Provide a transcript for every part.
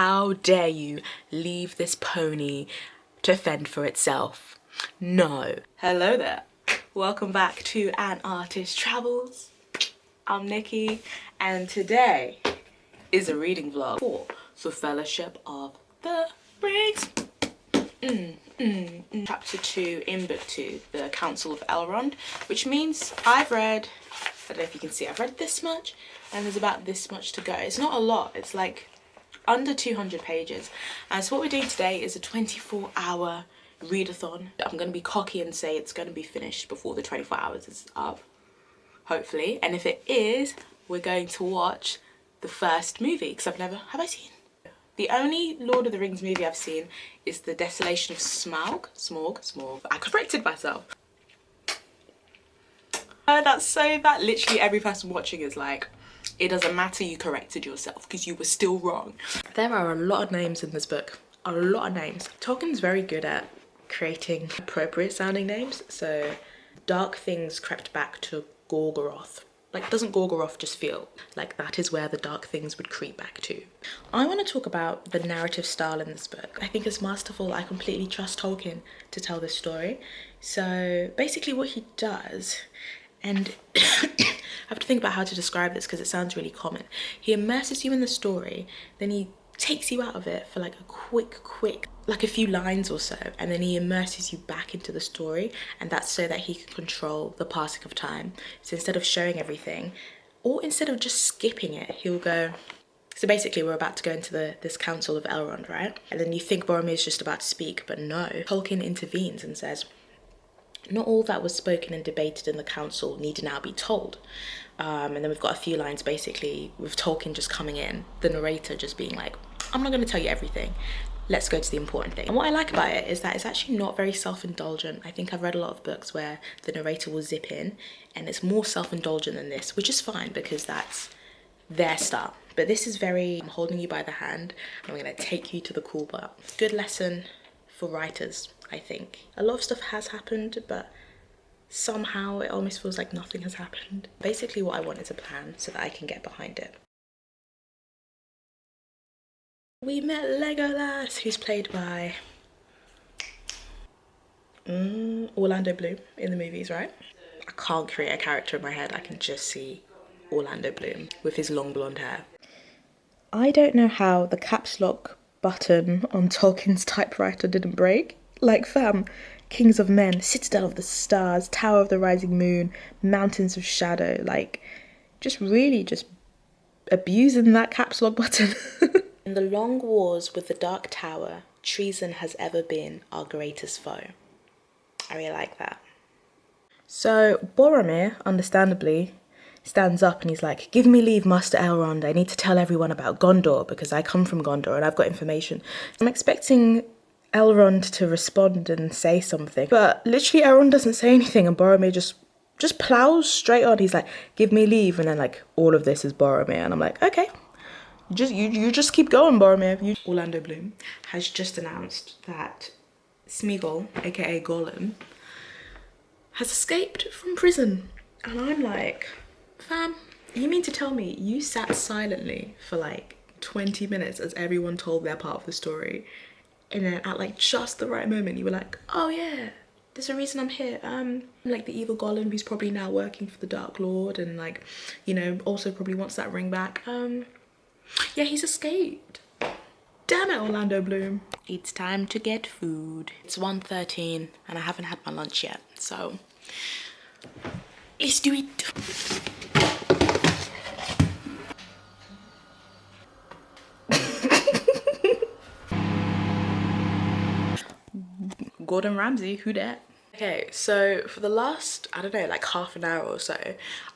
How dare you leave this pony to fend for itself? No. Hello there. Welcome back to An Artist Travels. I'm Nikki, and today is a reading vlog for the Fellowship of the Rings. Chapter 2 in book 2, the Council of Elrond, which means I've read, I don't know if you can see, I've read this much and there's about this much to go. It's not a lot, it's like under 200 pages. And so what we're doing today is a 24-hour readathon. I'm going to be cocky and say it's going to be finished before the 24 hours is up, hopefully. And if it is, we're going to watch the first movie, because have I seen? The only Lord of the Rings movie I've seen is The Desolation of Smaug. I corrected myself. That literally every person watching is like, it doesn't matter, you corrected yourself because you were still wrong. There are a lot of names in this book, a lot of names. Tolkien's very good at creating appropriate sounding names. So dark things crept back to Gorgoroth. Like, doesn't Gorgoroth just feel like that is where the dark things would creep back to? I want to talk about the narrative style in this book. I think it's masterful. I completely trust Tolkien to tell this story. So basically what he does, and I have to think about how to describe this because it sounds really common. He immerses you in the story, then he takes you out of it for like a quick, like a few lines or so, and then he immerses you back into the story, and that's so that he can control the passing of time. So instead of showing everything, or instead of just skipping it, he'll go, so basically we're about to go into this Council of Elrond, right? And then you think Boromir's just about to speak, but no, Tolkien intervenes and says, not all that was spoken and debated in the council need now be told. And then we've got a few lines basically with Tolkien just coming in, the narrator just being like, I'm not going to tell you everything. Let's go to the important thing. And what I like about it is that it's actually not very self-indulgent. I think I've read a lot of books where the narrator will zip in and it's more self-indulgent than this, which is fine because that's their style. But this is very, I'm holding you by the hand. I'm going to take you to the cool part. Good lesson for writers, I think. A lot of stuff has happened, but somehow it almost feels like nothing has happened. Basically what I want is a plan so that I can get behind it. We met Legolas, who's played by Orlando Bloom in the movies, right? I can't create a character in my head, I can just see Orlando Bloom with his long blonde hair. I don't know how the caps lock button on Tolkien's typewriter didn't break. Like, fam, Kings of Men, Citadel of the Stars, Tower of the Rising Moon, Mountains of Shadow, like, just really just abusing that caps lock button. In the long wars with the Dark Tower, treason has ever been our greatest foe. I really like that. So Boromir, understandably, stands up and he's like, give me leave, Master Elrond. I need to tell everyone about Gondor because I come from Gondor and I've got information. I'm expecting Elrond to respond and say something, but literally Elrond doesn't say anything and Boromir just plows straight on. He's like, give me leave, and then like all of this is Boromir, and I'm like, okay. You just keep going, Boromir. Orlando Bloom has just announced that Smeagol, aka Gollum, has escaped from prison. And I'm like, fam, you mean to tell me you sat silently for like 20 minutes as everyone told their part of the story, and then at like just the right moment you were like, oh yeah, there's a reason I'm here. I'm like the evil Gollum who's probably now working for the Dark Lord and like, you know, also probably wants that ring back. Yeah, he's escaped. Damn it, Orlando Bloom. It's time to get food. It's 1:13 and I haven't had my lunch yet, so let's do it. Gordon Ramsay, who dat? Okay, so for the last, I don't know, like half an hour or so,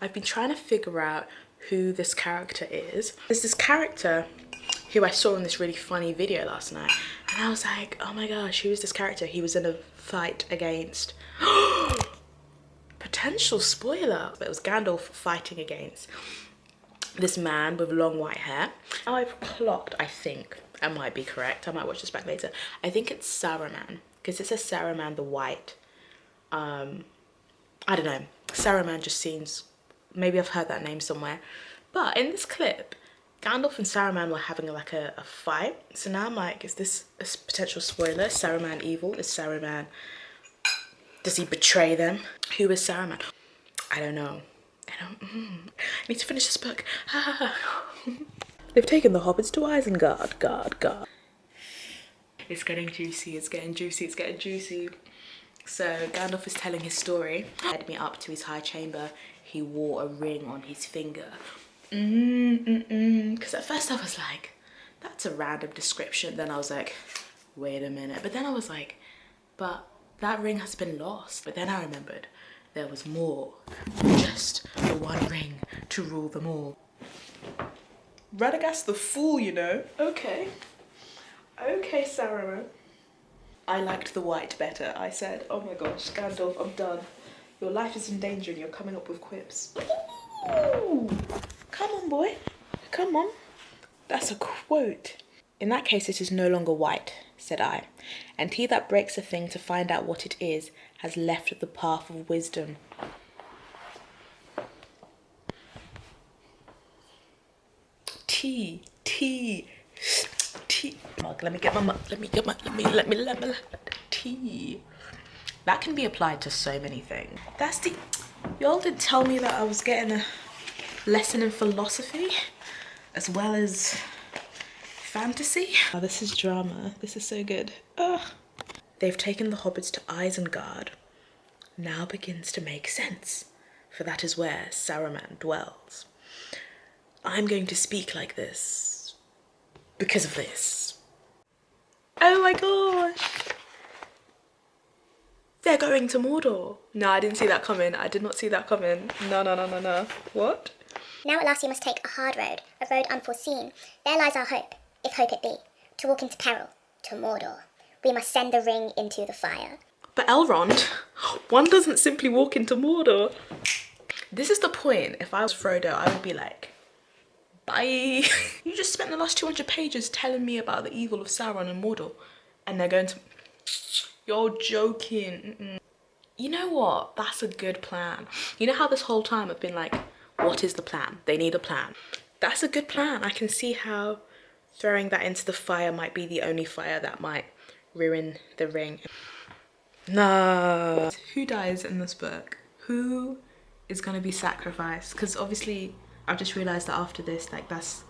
I've been trying to figure out who this character is. There's this character who I saw in this really funny video last night, and I was like, oh my gosh, who is this character? He was in a fight against, potential spoiler, but it was Gandalf fighting against this man with long white hair. Now I've clocked, I think, I might be correct, I might watch this back later, I think it's Saruman, because it says Saruman the White. I don't know, Saruman just seems, maybe I've heard that name somewhere, but in this clip Gandalf and Saruman were having like a fight. So now I'm like, is this a potential spoiler? Saruman evil? Is Saruman... Does he betray them? Who is Saruman? I don't know. I need to finish this book. They've taken the hobbits to Isengard. God. It's getting juicy, it's getting juicy, it's getting juicy. So Gandalf is telling his story. Led me up to his high chamber. He wore a ring on his finger. Because at first I was like, that's a random description. Then I was like, wait a minute. But then I was like, but that ring has been lost. But then I remembered there was more than just the one ring to rule them all. Radagast the fool, you know. Okay, Saruman. I liked the white better. I said, oh my gosh, Gandalf, I'm done. Your life is in danger and you're coming up with quips. Ooh, come on, boy. Come on. That's a quote. In that case, it is no longer white, said I. And he that breaks a thing to find out what it is has left the path of wisdom. Tea. Mug. Let me tea. That can be applied to so many things. Y'all did tell me that I was getting a lesson in philosophy as well as fantasy. Oh, this is drama. This is so good. Ugh. They've taken the hobbits to Isengard. Now begins to make sense, for that is where Saruman dwells. I'm going to speak like this because of this. Oh my gosh. They're going to Mordor. No, I didn't see that coming. I did not see that coming. No. What? Now at last you must take a hard road, a road unforeseen. There lies our hope, if hope it be, to walk into peril, to Mordor. We must send the ring into the fire. But Elrond, one doesn't simply walk into Mordor. This is the point. If I was Frodo, I would be like, bye. You just spent the last 200 pages telling me about the evil of Sauron and Mordor. And they're going to... You're joking. You know what? That's a good plan. You know how this whole time I've been like, what is the plan? They need a plan. That's a good plan. I can see how throwing that into the fire might be the only fire that might ruin the ring. No. Who dies in this book? Who is gonna be sacrificed? Because obviously I've just realized that after this, like that's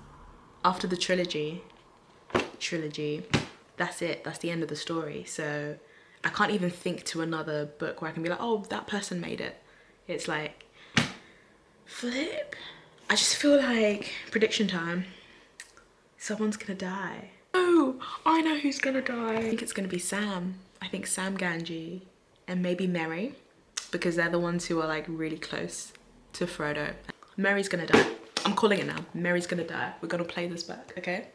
after the trilogy, that's it. That's the end of the story. So I can't even think to another book where I can be like, oh, that person made it. It's like, flip. I just feel like prediction time. Someone's gonna die. Oh, I know who's gonna die. I think it's gonna be Sam. I think Sam Ganji and maybe Merry, because they're the ones who are like really close to Frodo. Merry's gonna die. I'm calling it now. Merry's gonna die. We're gonna play this back, okay?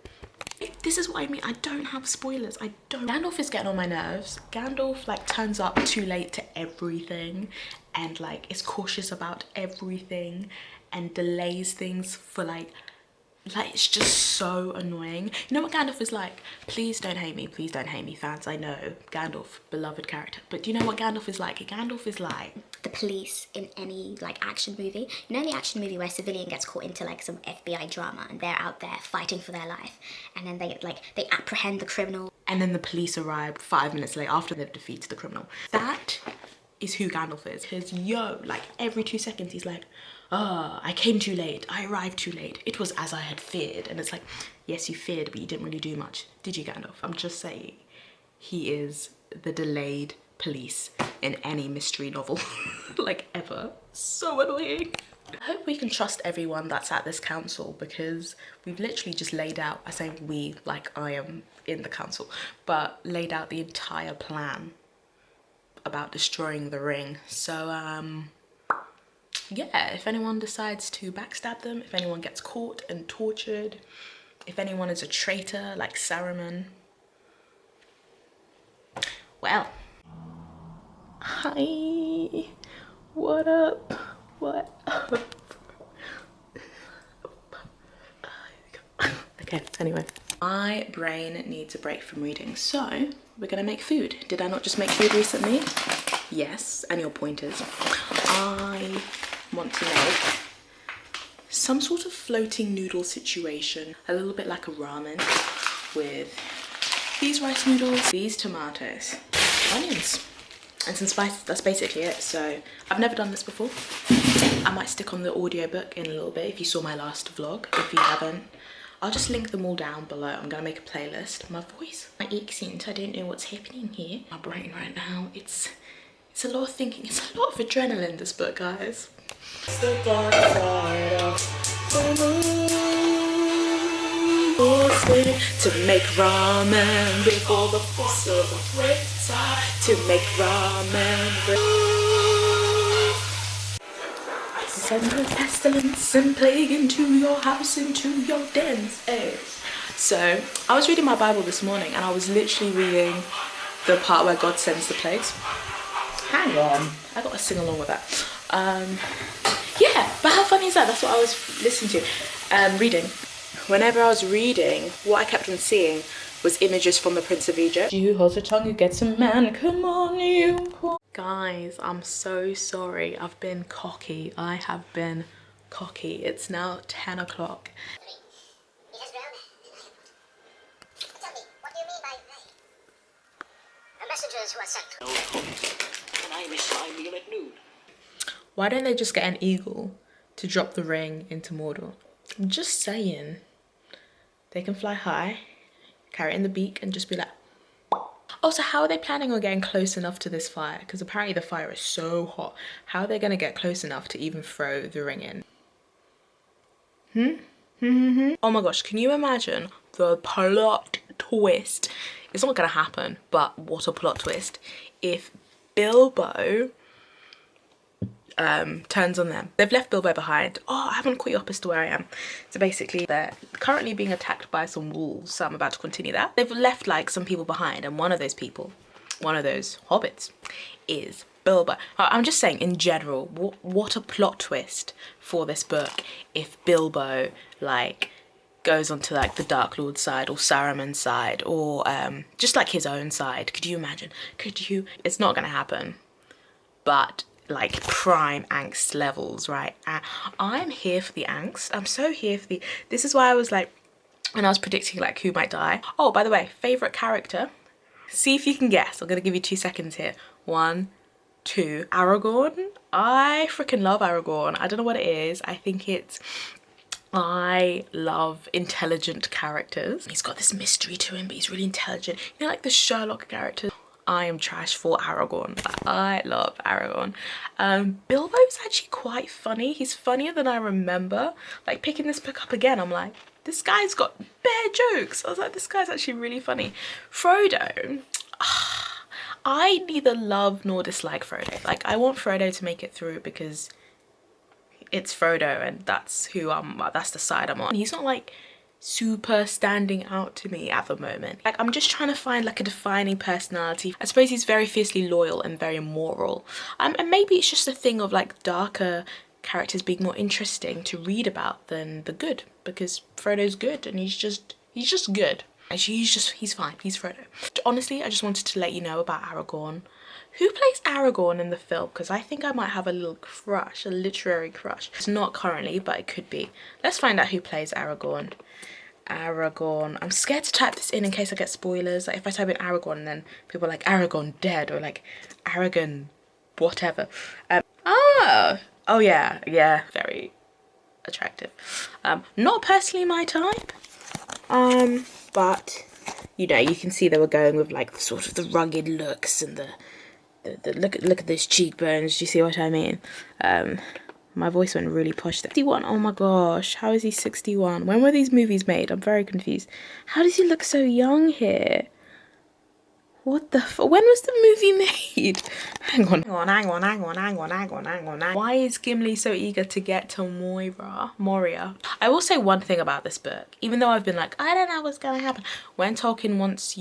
This is what I mean. I don't have spoilers. I don't. Gandalf is getting on my nerves. Gandalf like turns up too late to everything and like is cautious about everything and delays things for like it's just so annoying. You know what Gandalf is like? Please don't hate me, fans. I know Gandalf, beloved character, but do you know what Gandalf is like? Gandalf is like The police in any like action movie. You know the action movie where a civilian gets caught into like some FBI drama and they're out there fighting for their life, and then they apprehend the criminal, and then the police arrive 5 minutes later after they've defeated the criminal. That is who Gandalf is. Because like every 2 seconds he's like, oh, I came too late, I arrived too late, it was as I had feared. And it's like, yes, you feared, but you didn't really do much, did you, Gandalf? I'm just saying, he is the delayed police in any mystery novel, like ever. So annoying. I hope we can trust everyone that's at this council, because we've literally just laid out, I say we, like I am in the council, but laid out the entire plan about destroying the ring. So yeah, if anyone decides to backstab them, if anyone gets caught and tortured, if anyone is a traitor like Saruman, well, hi, what up, what up? Okay, anyway, my brain needs a break from reading, so we're gonna make food. Did I not just make food recently? Yes, and your pointers. I want to make some sort of floating noodle situation, a little bit like a ramen, with these rice noodles, these tomatoes, onions, and some spices. That's basically it. So I've never done this before. I might stick on the audiobook in a little bit if you saw my last vlog. If you haven't, I'll just link them all down below. I'm gonna make a playlist. My voice, my accent, I don't know what's happening here. My brain right now, it's a lot of thinking, it's a lot of adrenaline, this book, guys. It's the dark side of the moon. To make ramen before the force of the winter. To make ramen. Send the pestilence and plague into your house, into your dens. Hey. So I was reading my Bible this morning and I was literally reading the part where God sends the plagues. Hang on, I gotta sing along with that. Yeah, but how funny is that? That's what I was listening to, reading. Whenever I was reading, what I kept on seeing was images from the Prince of Egypt. You hold your tongue, you get some man, come on you. Guys, I'm so sorry. I've been cocky. I have been cocky. It's now 10 o'clock. Tell me, what do you mean by they? The messengers who are sent. No homes, and I miss my meal at noon. Why don't they just get an eagle to drop the ring into Mordor? I'm just saying. They can fly high, carry it in the beak, and just be like... Also, how are they planning on getting close enough to this fire? Because apparently the fire is so hot. How are they going to get close enough to even throw the ring in? Oh my gosh, can you imagine the plot twist? It's not going to happen, but what a plot twist. If Bilbo turns on them. They've left Bilbo behind. Oh, I haven't caught you up as to where I am. So basically they're currently being attacked by some wolves, so I'm about to continue that. They've left like some people behind, and one of those people, one of those hobbits, is Bilbo. I'm just saying in general, what a plot twist for this book if Bilbo like goes onto like the Dark Lord's side or Saruman's side, or just like his own side. Could you imagine? Could you? It's not gonna happen, but like prime angst levels, right? I'm here for the angst. I'm so here for the... This is why I was like, when I was predicting like who might die. Oh, by the way, favorite character. See if you can guess. I'm gonna give you 2 seconds here. 1, 2. Aragorn. I freaking love Aragorn. I don't know what it is. I think it's... I love intelligent characters. He's got this mystery to him, but he's really intelligent. You know, like the Sherlock characters. I am trash for Aragorn. I love Aragorn. Bilbo's actually quite funny. He's funnier than I remember. Like picking this book up again, I'm like, this guy's got bare jokes. I was like, this guy's actually really funny. Frodo, I neither love nor dislike Frodo. Like I want Frodo to make it through because it's Frodo and that's who that's the side I'm on. He's not like super standing out to me at the moment. Like I'm just trying to find like a defining personality. I suppose he's very fiercely loyal and very moral. And maybe it's just a thing of like darker characters being more interesting to read about than the good, because Frodo's good and he's just good. Actually, he's fine. He's Frodo. Honestly, I just wanted to let you know about Aragorn. Who plays Aragorn in the film? Because I think I might have a little crush, a literary crush. It's not currently, but it could be. Let's find out who plays Aragorn. Aragorn. I'm scared to type this in case I get spoilers. Like if I type in Aragorn and then people are like Aragorn dead or like Aragon whatever. Oh yeah, very attractive. Not personally my type. But you know, you can see they were going with like sort of the rugged looks and the look at those cheekbones. Do you see what I mean? My voice went really posh there. 61, oh my gosh, how is he 61? When were these movies made? I'm very confused. How does he look so young here? What the when was the movie made? Hang on. Why is Gimli so eager to get to Moria? I will say one thing about this book, even though I've been like, I don't know what's gonna happen. When Tolkien wants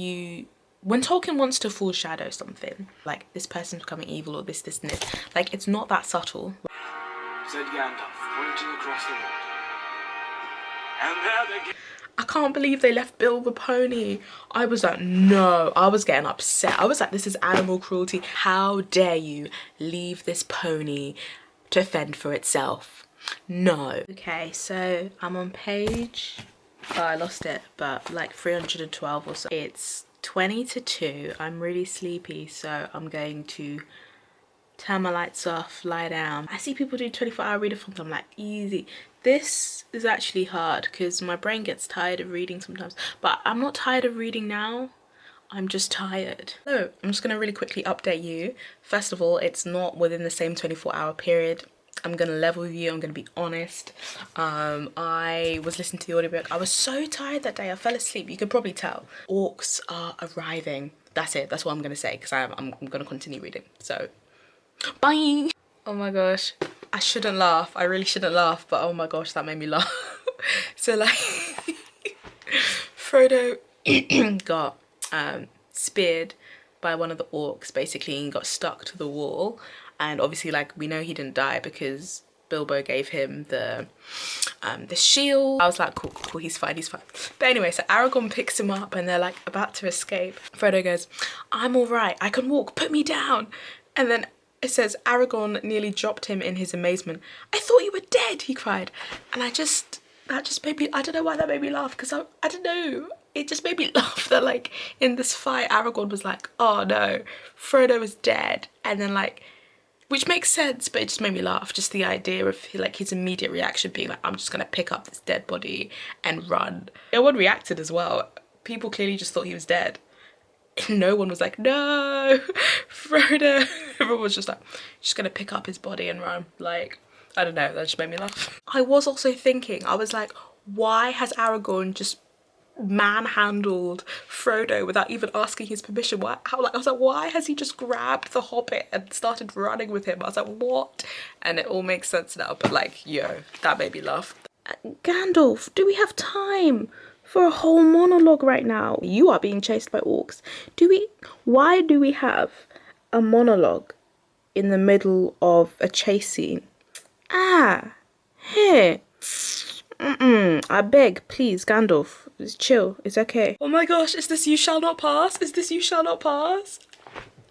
to foreshadow something, like this person's becoming evil or this and this, like it's not that subtle. Said Gandalf, pointing across the water. And there they... I can't believe they left Bill the pony. I was like, no. I was getting upset. I was like, this is animal cruelty. How dare you leave this pony to fend for itself? No. Okay, so I'm on page, oh, I lost it, but like 312 or so. It's 20 to 2. I'm really sleepy, so I'm going to turn my lights off, lie down. I see people do 24-hour readathons. I'm like, easy. This is actually hard because my brain gets tired of reading sometimes, but I'm not tired of reading now. I'm just tired. So I'm just gonna really quickly update you. First of all, it's not within the same 24-hour period. I'm gonna level with you, I'm gonna be honest. I was listening to the audiobook. I was so tired that day, I fell asleep. You could probably tell. Orcs are arriving. That's it, that's what I'm gonna say, because I'm gonna continue reading. So, bye! Oh my gosh, I shouldn't laugh. I really shouldn't laugh, but oh my gosh, that made me laugh. So like, Frodo got speared by one of the orcs basically and got stuck to the wall, and obviously like we know he didn't die because Bilbo gave him the shield. I was like, cool, he's fine. But anyway, so Aragorn picks him up and they're like about to escape. Frodo goes, I'm all right, I can walk, put me down. And then it says Aragorn nearly dropped him in his amazement. I thought you were dead, he cried. And that just made me, I don't know why that made me laugh, because I don't know, it just made me laugh that like in this fight Aragorn was like, oh no, Frodo is dead. And then like, which makes sense, but it just made me laugh, just the idea of like his immediate reaction being like, I'm just gonna pick up this dead body and run. Everyone reacted as well. People clearly just thought he was dead. No one was like, no, Frodo. Everyone was just like, just gonna pick up his body and run. Like, I don't know, that just made me laugh. I was also thinking, I was like, why has Aragorn just manhandled Frodo without even asking his permission? I was like, why has he just grabbed the Hobbit and started running with him? I was like, what? And it all makes sense now, but like, yo, that made me laugh. Gandalf, do we have time for a whole monologue right now? You are being chased by orcs. Why do we have a monologue in the middle of a chase scene? Hey. I beg, please, Gandalf, just chill, it's okay. Oh my gosh, is this You Shall Not Pass? Is this You Shall Not Pass?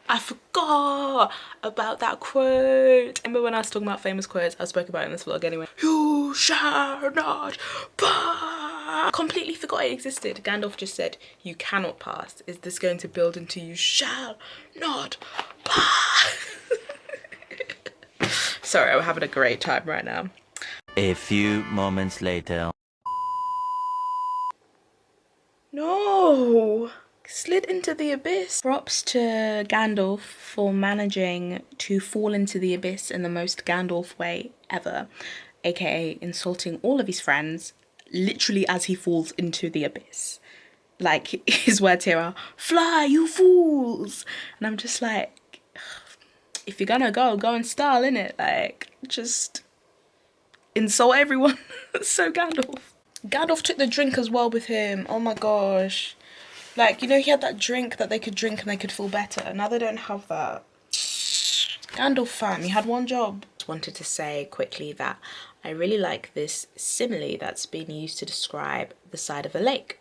I forgot about that quote. Remember when I was talking about famous quotes? I spoke about it in this vlog anyway. You shall not pass. Completely forgot it existed. Gandalf just said, you cannot pass. Is this going to build into you shall not pass? Sorry, I'm having a great time right now. A few moments later. No! Slid into the abyss. Props to Gandalf for managing to fall into the abyss in the most Gandalf way ever, aka insulting all of his friends literally as he falls into the abyss. Like, his words here are, fly, you fools! And I'm just like, if you're gonna go in style, innit? Like, just insult everyone. So Gandalf. Gandalf took the drink as well with him. Oh my gosh. Like, you know, he had that drink that they could drink and they could feel better. Now they don't have that. Gandalf fam, you had one job. Just wanted to say quickly that I really like this simile that's been used to describe the side of a lake.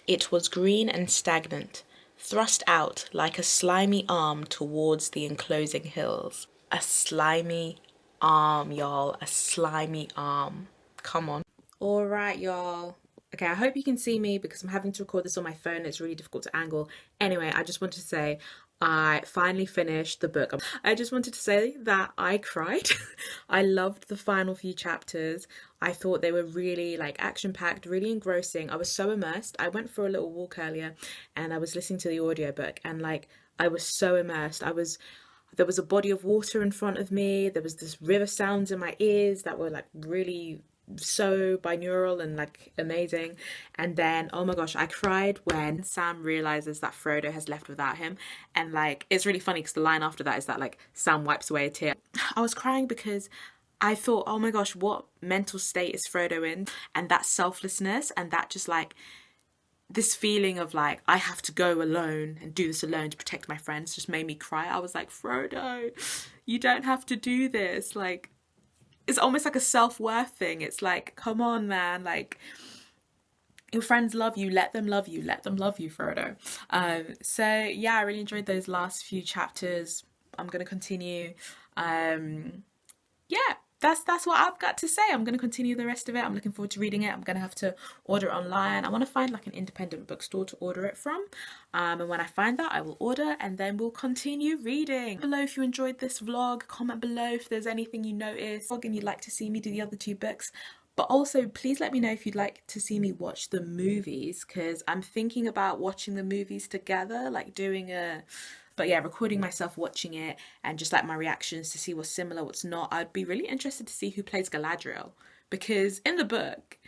It was green and stagnant, thrust out like a slimy arm towards the enclosing hills. A slimy arm, y'all. A slimy arm. Come on. All right, y'all. Okay, I hope you can see me because I'm having to record this on my phone. It's really difficult to angle. Anyway, I just wanted to say I finally finished the book. I just wanted to say that I cried. I loved the final few chapters. I thought they were really like action-packed, really engrossing. I was so immersed. I went for a little walk earlier and I was listening to the audiobook and like I was so immersed. There was a body of water in front of me. There was this river sounds in my ears that were like really so binaural and like amazing. And then oh my gosh, I cried when Sam realizes that Frodo has left without him, and like it's really funny because the line after that is that like Sam wipes away a tear. I was crying because I thought, oh my gosh, what mental state is Frodo in? And that selflessness and that just like this feeling of like I have to go alone and do this alone to protect my friends just made me cry. I was like, Frodo, you don't have to do this. Like, it's almost like a self-worth thing. It's like, come on, man. Like, your friends love you. Let them love you. Let them love you, Frodo. So, yeah, I really enjoyed those last few chapters. I'm going to continue. Yeah, that's what I've got to say. I'm going to continue the rest of it. I'm looking forward to reading it. I'm going to have to order it online. I want to find like an independent bookstore to order it from. And when I find that, I will order and then we'll continue reading. Below if you enjoyed this vlog, comment below if there's anything you noticed and you'd like to see me do the other 2 books. But also, please let me know if you'd like to see me watch the movies, because I'm thinking about watching the movies together, like doing a... But yeah, recording myself watching it and just like my reactions to see what's similar, what's not. I'd be really interested to see who plays Galadriel, because in the book,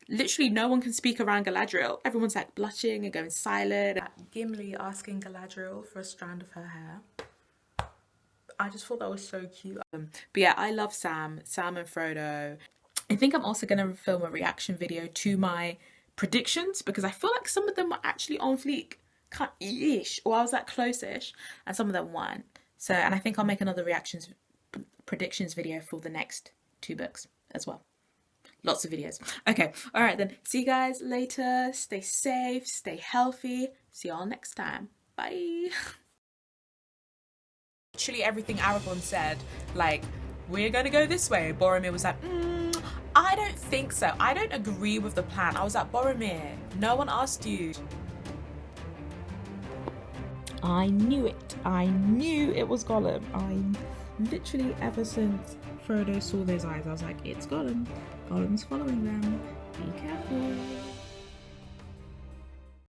literally no one can speak around Galadriel. Everyone's like blushing and going silent. Gimli asking Galadriel for a strand of her hair. I just thought that was so cute. But yeah, I love Sam and Frodo. I think I'm also going to film a reaction video to my predictions, because I feel like some of them were actually on fleek. Ish, or I was like close-ish, and some of them weren't. So, and I think I'll make another predictions video for the next 2 books as well. Lots of videos. Okay, all right then. See you guys later. Stay safe, stay healthy. See y'all next time. Bye. Literally everything Aragorn said, like, we're gonna go this way. Boromir was like, I don't think so. I don't agree with the plan. I was like, Boromir, no one asked you. I knew it. I knew it was Gollum. Literally ever since Frodo saw those eyes, I was like, it's Gollum. Gollum's following them. Be careful.